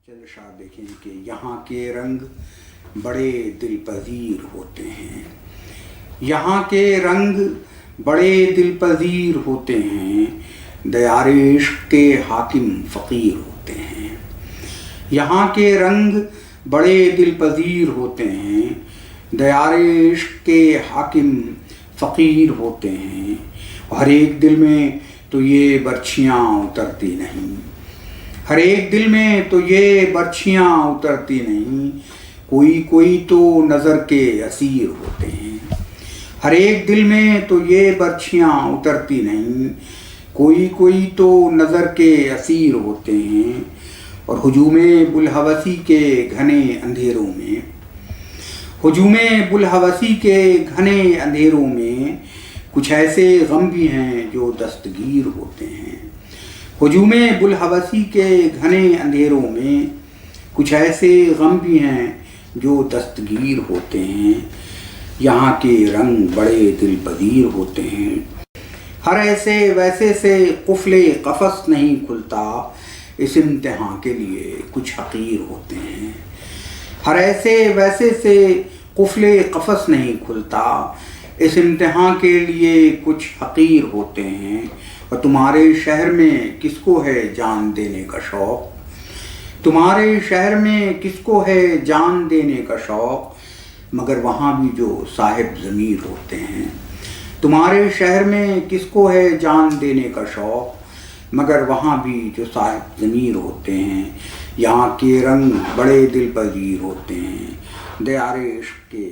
چند اشعار دیکھیں کہ یہاں کے رنگ بڑے دل پذیر ہوتے ہیں، یہاں کے رنگ بڑے دل پذیر ہوتے ہیں، دیار عشق کے حاکم فقیر ہوتے ہیں۔ یہاں کے رنگ بڑے دل پذیر ہوتے ہیں، دیار عشق کے حاکم فقیر ہوتے ہیں۔ ہر ایک دل میں تو یہ برچھیاں اترتی نہیں، ہر ایک دل میں تو یہ برچھیاں اترتی نہیں، کوئی کوئی تو نظر کے اسیر ہوتے ہیں۔ ہر ایک دل میں تو یہ برچھیاں اترتی نہیں، کوئی کوئی تو نظر کے اسیر ہوتے ہیں۔ اور ہجوم بوالہوسی کے گھنے اندھیروں میں، ہجوم بوالہوسی کے گھنے اندھیروں میں کچھ ایسے غم بھی ہیں جو دستگیر ہوتے ہیں۔ ہجوم بوالہوسی کے گھنے اندھیروں میں کچھ ایسے غم بھی ہیں جو دستگیر ہوتے ہیں۔ یہاں کے رنگ بڑے دل پذیر ہوتے ہیں، ہر ایسے ویسے سے قفل قفس نہیں کھلتا، اس امتحان کے لیے کچھ حقیر ہوتے ہیں۔ ہر ایسے ویسے سے قفل قفس نہیں کھلتا، اس امتحان کے لیے کچھ حقیر ہوتے ہیں۔ اور تمہارے شہر میں کس کو ہے جان دینے کا شوق، تمہارے شہر میں کس کو ہے جان دینے کا شوق، مگر وہاں بھی جو صاحب ضمیر ہوتے ہیں۔ تمہارے شہر میں کس کو ہے جان دینے کا شوق، مگر وہاں بھی جو صاحب ضمیر ہوتے ہیں۔ یہاں کے رنگ بڑے دل پذیر ہوتے ہیں، دیار عشق کے